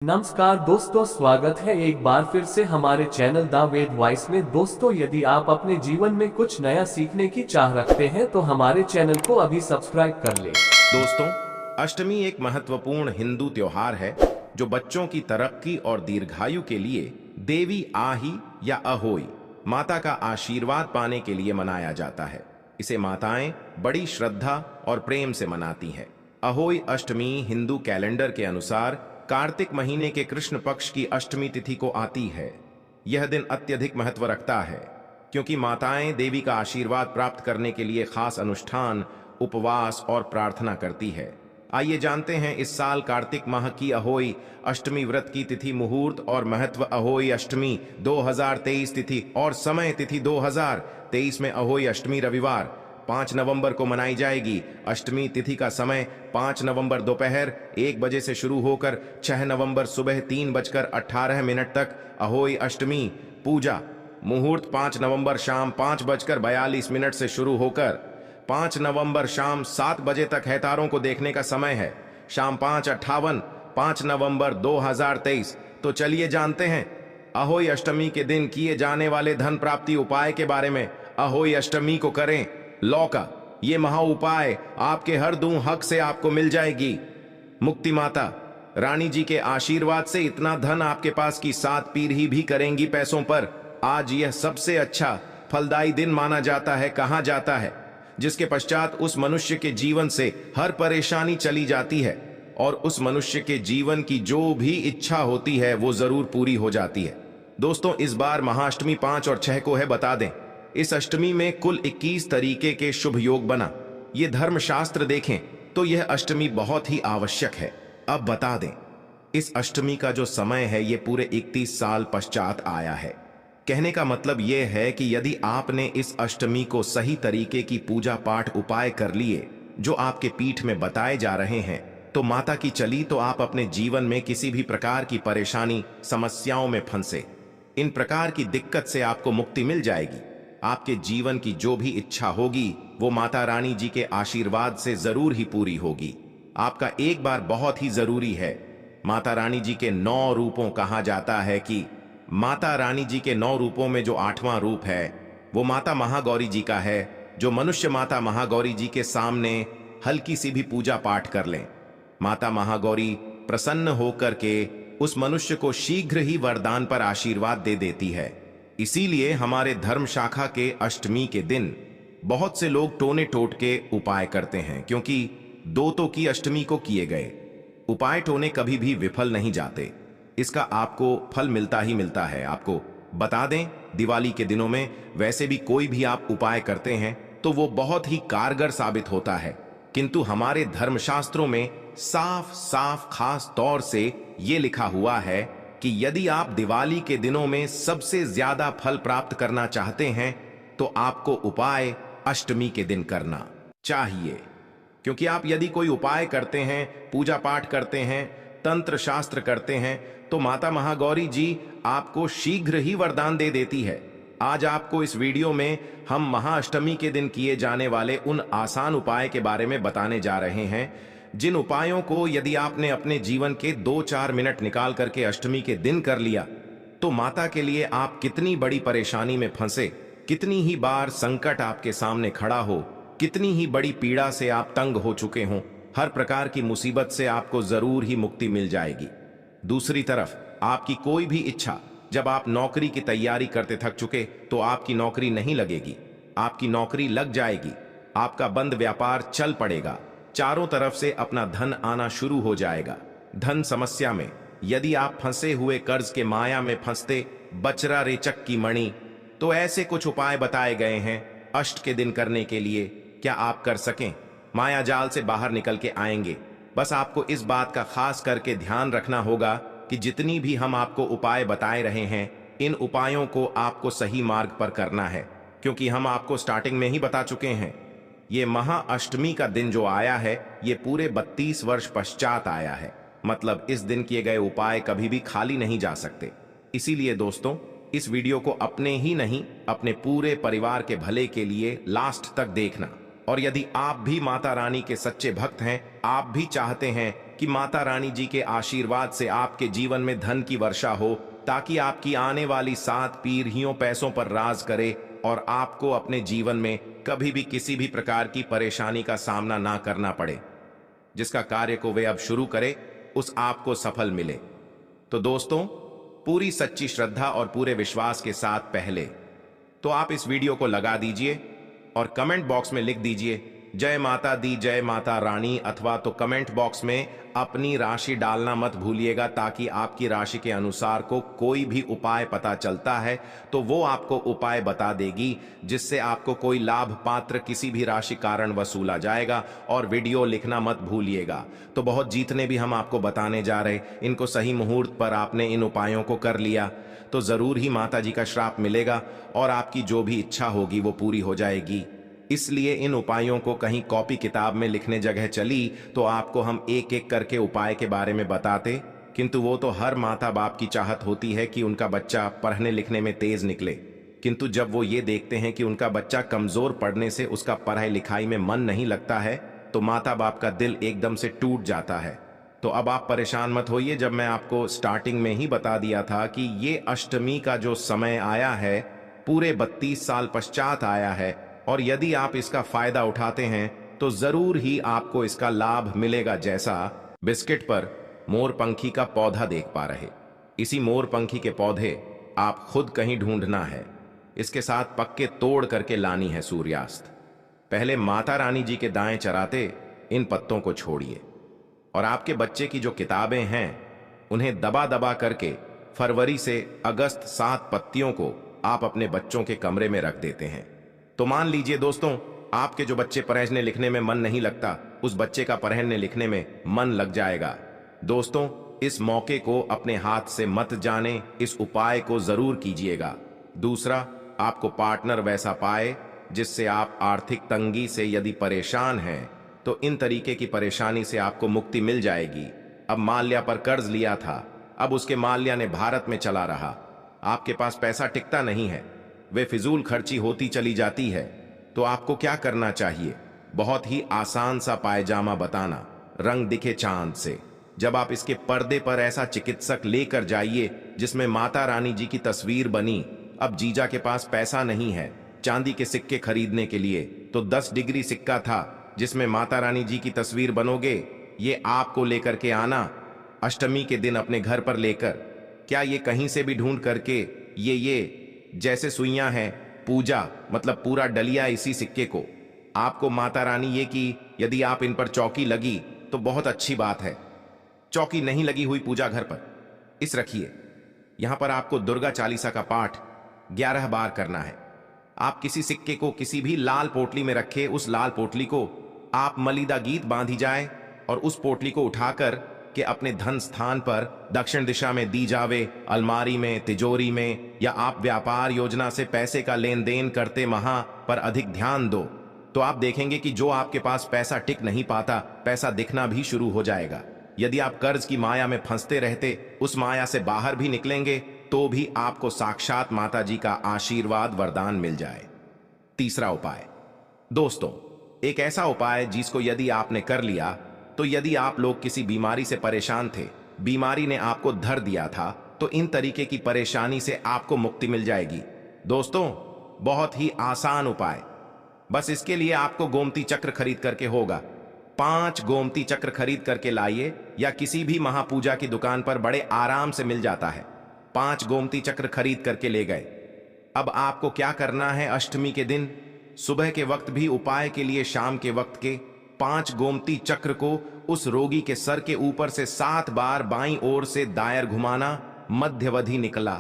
नमस्कार दोस्तों, स्वागत है एक बार फिर से हमारे चैनल द वेद वॉइस में। दोस्तों, यदि आप अपने जीवन में कुछ नया सीखने की चाह रखते हैं तो हमारे चैनल को अभी सब्सक्राइब कर लें। दोस्तों, अष्टमी एक महत्वपूर्ण हिंदू त्योहार है जो बच्चों की तरक्की और दीर्घायु के लिए देवी आही या अहोई माता का आशीर्वाद पाने के लिए मनाया जाता है। इसे माताएं बड़ी श्रद्धा और प्रेम से मनाती हैं। अहोई अष्टमी हिंदू कैलेंडर के अनुसार कार्तिक महीने के कृष्ण पक्ष की अष्टमी तिथि को आती है। यह दिन अत्यधिक महत्व रखता है क्योंकि माताएं देवी का आशीर्वाद प्राप्त करने के लिए खास अनुष्ठान, उपवास और प्रार्थना करती है। आइए जानते हैं इस साल कार्तिक माह की अहोई अष्टमी व्रत की तिथि, मुहूर्त और महत्व। अहोई अष्टमी 2023 तिथि और समय तिथि 2023 में अहोई अष्टमी रविवार 5 नवंबर को मनाई जाएगी। अष्टमी तिथि का समय 5 नवंबर दोपहर 1 बजे से शुरू होकर 6 नवंबर सुबह 3:18 तक। अहोई अष्टमी पूजा मुहूर्त 5 नवंबर शाम 5:42 से शुरू होकर 5 नवंबर शाम 7 बजे तक है। तारों को देखने का समय है शाम 5:58 5 नवंबर 2023। तो चलिए जानते हैं अहोई अष्टमी के दिन किए जाने वाले धन प्राप्ति उपाय के बारे में। अहोई अष्टमी को करें लौका, ये महा उपाय आपके हर दूं हक से आपको मिल जाएगी। मुक्ति माता रानी जी के आशीर्वाद से इतना धन आपके पास की 7 पीढ़ी भी करेंगी पैसों पर। आज यह सबसे अच्छा फलदायी दिन माना जाता है, कहा जाता है, जिसके पश्चात उस मनुष्य के जीवन से हर परेशानी चली जाती है और उस मनुष्य के जीवन की जो भी इच्छा होती है वो जरूर पूरी हो जाती है। दोस्तों, इस बार महाअष्टमी 5 और 6 को है। बता दें, इस अष्टमी में कुल 21 तरीके के शुभ योग बना। ये धर्मशास्त्र देखें तो यह अष्टमी बहुत ही आवश्यक है। अब बता दें, इस अष्टमी का जो समय है ये पूरे 31 साल पश्चात आया है। कहने का मतलब यह है कि यदि आपने इस अष्टमी को सही तरीके की पूजा पाठ उपाय कर लिए जो आपके पीठ में बताए जा रहे हैं तो माता की चली तो आप अपने जीवन में किसी भी प्रकार की परेशानी, समस्याओं में फंसे इन प्रकार की दिक्कत से आपको मुक्ति मिल जाएगी। आपके जीवन की जो भी इच्छा होगी वो माता रानी जी के आशीर्वाद से जरूर ही पूरी होगी। आपका एक बार बहुत ही जरूरी है। माता रानी जी के 9 रूपों कहा जाता है कि माता रानी जी के 9 रूपों में जो 8वां रूप है वो माता महागौरी जी का है। जो मनुष्य माता महागौरी जी के सामने हल्की सी भी पूजा पाठ कर लें, माता महागौरी प्रसन्न होकर के उस मनुष्य को शीघ्र ही वरदान पर आशीर्वाद दे देती है। इसीलिए हमारे धर्म शाखा के अष्टमी के दिन बहुत से लोग टोने टोटके उपाय करते हैं, क्योंकि दोतों की अष्टमी को किए गए उपाय टोने कभी भी विफल नहीं जाते। इसका आपको फल मिलता ही मिलता है। आपको बता दें, दिवाली के दिनों में वैसे भी कोई भी आप उपाय करते हैं तो वो बहुत ही कारगर साबित होता है, किंतु हमारे धर्मशास्त्रों में साफ साफ खास तौर से ये लिखा हुआ है कि यदि आप दिवाली के दिनों में सबसे ज्यादा फल प्राप्त करना चाहते हैं तो आपको उपाय अष्टमी के दिन करना चाहिए। क्योंकि आप यदि कोई उपाय करते हैं, पूजा पाठ करते हैं, तंत्र शास्त्र करते हैं तो माता महागौरी जी आपको शीघ्र ही वरदान दे देती है। आज आपको इस वीडियो में हम महाअष्टमी के दिन किए जाने वाले उन आसान उपाय के बारे में बताने जा रहे हैं, जिन उपायों को यदि आपने अपने जीवन के 2-4 मिनट निकाल करके अष्टमी के दिन कर लिया तो माता के लिए आप कितनी बड़ी परेशानी में फंसे, कितनी ही बार संकट आपके सामने खड़ा हो, कितनी ही बड़ी पीड़ा से आप तंग हो चुके हों, हर प्रकार की मुसीबत से आपको जरूर ही मुक्ति मिल जाएगी। दूसरी तरफ आपकी कोई भी इच्छा, जब आप नौकरी की तैयारी करते थक चुके तो आपकी नौकरी नहीं लगेगी, आपकी नौकरी लग जाएगी, आपका बंद व्यापार चल पड़ेगा, चारों तरफ से अपना धन आना शुरू हो जाएगा। धन समस्या में यदि आप फंसे हुए कर्ज के माया में फंसते बचरा रेचक की मणि, तो ऐसे कुछ उपाय बताए गए हैं अष्ट के दिन करने के लिए। क्या आप कर सकें, माया जाल से बाहर निकल के आएंगे। बस आपको इस बात का खास करके ध्यान रखना होगा कि जितनी भी हम आपको उपाय बताए रहे हैं इन उपायों को आपको सही मार्ग पर करना है, क्योंकि हम आपको स्टार्टिंग में ही बता चुके हैं ये महाअष्टमी का दिन जो आया है ये पूरे 32 वर्ष पश्चात आया है। मतलब इस दिन किए गए उपाय कभी भी खाली नहीं जा सकते। इसीलिए दोस्तों, इस वीडियो को अपने ही नहीं अपने पूरे परिवार के भले के लिए लास्ट तक देखना। और यदि आप भी माता रानी के सच्चे भक्त हैं, आप भी चाहते हैं कि माता रानी जी के आशीर्वाद से आपके जीवन में धन की वर्षा हो, ताकि आपकी आने वाली 7 पीढ़ियों पैसों पर राज करे और आपको अपने जीवन में कभी भी किसी भी प्रकार की परेशानी का सामना ना करना पड़े। जिसका कार्य को वे अब शुरू करे उस आपको सफल मिले। तो दोस्तों, पूरी सच्ची श्रद्धा और पूरे विश्वास के साथ पहले तो आप इस वीडियो को लगा दीजिए और कमेंट बॉक्स में लिख दीजिए जय माता दी, जय माता रानी, अथवा तो कमेंट बॉक्स में अपनी राशि डालना मत भूलिएगा, ताकि आपकी राशि के अनुसार को कोई भी उपाय पता चलता है तो वो आपको उपाय बता देगी, जिससे आपको कोई लाभ पात्र किसी भी राशि कारण वसूला जाएगा। और वीडियो लिखना मत भूलिएगा। तो बहुत जितने भी हम आपको बताने जा रहे, इनको सही मुहूर्त पर आपने इन उपायों को कर लिया तो जरूर ही माता जी का श्राप मिलेगा और आपकी जो भी इच्छा होगी वो पूरी हो जाएगी। इसलिए इन उपायों को कहीं कॉपी किताब में लिखने जगह चली तो आपको हम एक एक करके उपाय के बारे में बताते, किंतु वो तो हर माता बाप की चाहत होती है कि उनका बच्चा पढ़ने लिखने में तेज निकले। किंतु जब वो ये देखते हैं कि उनका बच्चा कमजोर पढ़ने से उसका पढ़ाई लिखाई में मन नहीं लगता है, तो माता बाप का दिल एकदम से टूट जाता है। तो अब आप परेशान मत होइए। जब मैं आपको स्टार्टिंग में ही बता दिया था कि ये अष्टमी का जो समय आया है पूरे 32 साल पश्चात आया है, और यदि आप इसका फायदा उठाते हैं तो जरूर ही आपको इसका लाभ मिलेगा। जैसा बिस्किट पर मोरपंखी का पौधा देख पा रहे, इसी मोरपंखी के पौधे आप खुद कहीं ढूंढना है, इसके साथ पक्के तोड़ करके लानी है सूर्यास्त। पहले माता रानी जी के दाएं चराते इन पत्तों को छोड़िए, और आपके बच्चे की जो किताबें हैं उन्हें दबा दबा करके फरवरी से अगस्त 7 पत्तियों को आप अपने बच्चों के कमरे में रख देते हैं। तो मान लीजिए दोस्तों, आपके जो बच्चे पढ़ने लिखने में मन नहीं लगता, उस बच्चे का पढ़ने लिखने में मन लग जाएगा। दोस्तों, इस मौके को अपने हाथ से मत जाने, इस उपाय को जरूर कीजिएगा। दूसरा, आपको पार्टनर वैसा पाए जिससे आप आर्थिक तंगी से यदि परेशान हैं तो इन तरीके की परेशानी से आपको मुक्ति मिल जाएगी। अब माल्या पर कर्ज लिया था, अब उसके माल्या ने भारत में चला रहा, आपके पास पैसा टिकता नहीं है, वे फिजूल खर्ची होती चली जाती है। तो आपको क्या करना चाहिए? बहुत ही आसान सा पायजामा बताना, रंग दिखे चांद से। जब आप इसके पर्दे पर ऐसा चिकित्सक लेकर जाइए जिसमें माता रानी जी की तस्वीर बनी। अब जीजा के पास पैसा नहीं है चांदी के सिक्के खरीदने के लिए, तो 10 डिग्री सिक्का था जिसमें माता रानी जी की तस्वीर बनोगे, ये आपको लेकर के आना अष्टमी के दिन अपने घर पर लेकर। क्या ये कहीं से भी ढूंढ करके ये जैसे सुइयां हैं, पूजा मतलब पूरा डलिया इसी सिक्के को आपको माता रानी ये कि यदि आप इन पर चौकी लगी तो बहुत अच्छी बात है। चौकी नहीं लगी हुई पूजा घर पर इस रखिए। यहां पर आपको दुर्गा चालीसा का पाठ 11 बार करना है। आप किसी सिक्के को किसी भी लाल पोटली में रखे, उस लाल पोटली को आप मलिदा गीत बांधी जाए और उस पोटली को उठाकर कि अपने धन स्थान पर दक्षिण दिशा में दी जावे, अलमारी में, तिजोरी में, या आप व्यापार योजना से पैसे का लेन देन करते वहां पर अधिक ध्यान दो। तो आप देखेंगे कि जो आपके पास पैसा टिक नहीं पाता, पैसा दिखना भी शुरू हो जाएगा। यदि आप कर्ज की माया में फंसते रहते, उस माया से बाहर भी निकलेंगे तो भी आपको साक्षात माता जी का आशीर्वाद वरदान मिल जाए। तीसरा उपाय दोस्तों, एक ऐसा उपाय जिसको यदि आपने कर लिया तो यदि आप लोग किसी बीमारी से परेशान थे, बीमारी ने आपको धर दिया था, तो इन तरीके की परेशानी से आपको मुक्ति मिल जाएगी। दोस्तों, बहुत ही आसान उपाय, बस इसके लिए आपको गोमती चक्र खरीद करके होगा। 5 गोमती चक्र खरीद करके लाइए, या किसी भी महापूजा की दुकान पर बड़े आराम से मिल जाता है। 5 गोमती चक्र खरीद करके ले गए। अब आपको क्या करना है? अष्टमी के दिन सुबह के वक्त भी उपाय के लिए शाम के वक्त के 5 गोमती चक्र को उस रोगी के सर के ऊपर से 7 बार बाईं ओर से दायर घुमाना, मध्यवधि निकला।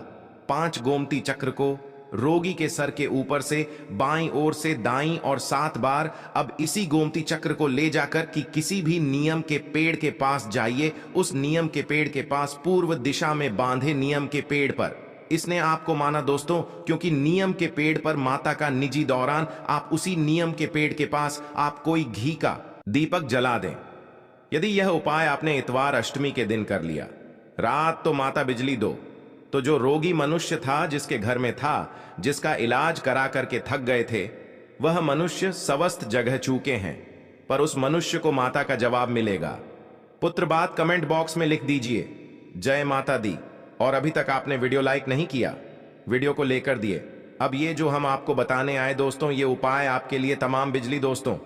5 गोमती चक्र को रोगी के सर के ऊपर से बाईं ओर से दाईं और 7 बार। अब इसी गोमती चक्र को ले जाकर कि किसी भी नियम के पेड़ के पास जाइए, उस नियम के पेड़ के पास पूर्व दिशा में बांधे नियम के पेड़ पर। इसने आपको माना दोस्तों, क्योंकि नियम के पेड़ पर माता का निजी दौरान आप उसी नियम के पेड़ के पास आप कोई घी का दीपक जला दें। यदि यह उपाय आपने इतवार अष्टमी के दिन कर लिया, रात तो माता बिजली दो, तो जो रोगी मनुष्य था जिसके घर में था, जिसका इलाज करा करके थक गए थे, वह मनुष्य स्वस्थ जगह चूके हैं, पर उस मनुष्य को माता का जवाब मिलेगा। पुत्र बात कमेंट बॉक्स में लिख दीजिए जय माता दी। और अभी तक आपने वीडियो लाइक नहीं किया, वीडियो को लेकर दिए। अब ये जो हम आपको बताने आए दोस्तों, ये उपाय आपके लिए तमाम बिजली दोस्तों।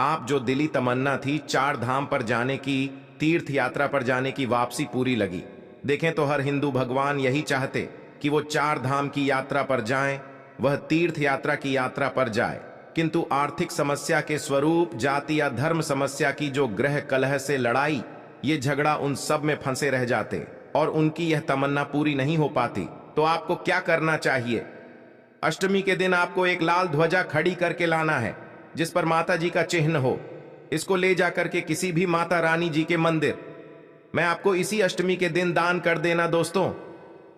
आप जो दिली तमन्ना थी 4 धाम पर जाने की, तीर्थ यात्रा पर जाने की, वापसी पूरी लगी। देखें तो हर हिंदू भगवान यही चाहते कि वो 4 धाम की यात्रा पर जाएं, वह तीर्थ यात्रा की यात्रा पर जाए। किंतु आर्थिक समस्या के स्वरूप, जाति या धर्म समस्या की जो ग्रह कलह से लड़ाई, ये झगड़ा उन सब में फंसे रह जाते और उनकी यह तमन्ना पूरी नहीं हो पाती। तो आपको क्या करना चाहिए? अष्टमी के दिन आपको एक लाल ध्वजा खड़ी करके लाना है जिस पर माता जी का चिन्ह हो। इसको ले जाकर के किसी भी माता रानी जी के मंदिर में आपको इसी अष्टमी के दिन दान कर देना दोस्तों।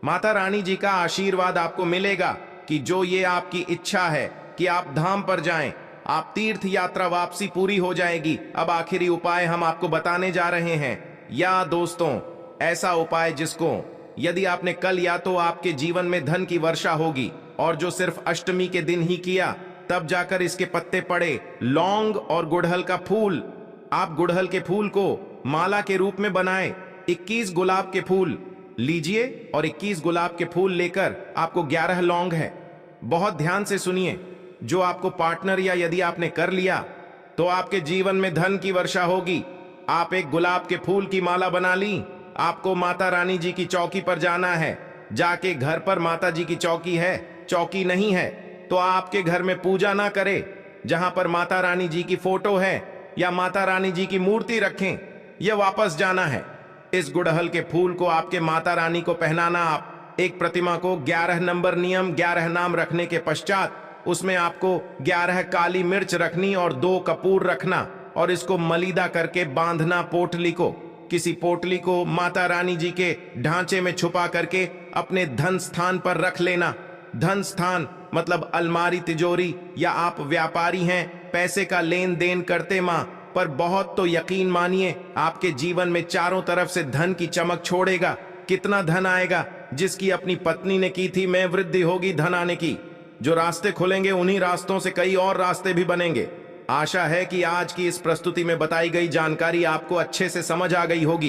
माता रानी जी का आशीर्वाद आपको मिलेगा कि जो ये आपकी इच्छा है कि आप धाम पर जाएं, आप तीर्थ यात्रा वापसी पूरी हो जाएगी। अब आखिरी उपाय हम आपको बताने जा रहे हैं। या दोस्तों, ऐसा उपाय जिसको यदि आपने कल या तो आपके जीवन में धन की वर्षा होगी, और जो सिर्फ अष्टमी के दिन ही किया तब जाकर इसके पत्ते पड़े। लौंग और गुड़हल का फूल, आप गुड़हल के फूल को माला के रूप में बनाएं। 21 गुलाब के फूल लीजिए और 21 गुलाब के फूल लेकर आपको 11 लौंग है। बहुत ध्यान से सुनिए, जो आपको पार्टनर या यदि आपने कर लिया तो आपके जीवन में धन की वर्षा होगी। आप एक गुलाब के फूल की माला बना ली, आपको माता रानी जी की चौकी पर जाना है। जाके घर पर माता जी की चौकी है, चौकी नहीं है तो आपके घर में पूजा ना करें। जहां पर माता रानी जी की फोटो है या माता रानी जी की मूर्ति रखें, यह वापस जाना है। इस गुड़हल के फूल को आपके माता रानी को पहनाना। आप एक प्रतिमा को 11 नंबर नियम 11 नाम रखने के पश्चात उसमें आपको 11 काली मिर्च रखनी और 2 कपूर रखना, और इसको मलीदा करके बांधना। पोटली को, किसी पोटली को माता रानी जी के ढांचे में छुपा करके अपने धन स्थान पर रख लेना। धन स्थान मतलब अलमारी, तिजोरी, या आप व्यापारी हैं, पैसे का लेन देन करते मां, पर बहुत तो यकीन मानिए आपके जीवन में चारों तरफ से धन की चमक छोड़ेगा। कितना धन आएगा? जिसकी अपनी पत्नी ने की थी मैं वृद्धि होगी धन आने की। जो रास्ते खुलेंगे उन्हीं रास्तों से कई और रास्ते भी बनेंगे। आशा है कि आज की इस प्रस्तुति में बताई गई जानकारी आपको अच्छे से समझ आ गई होगी।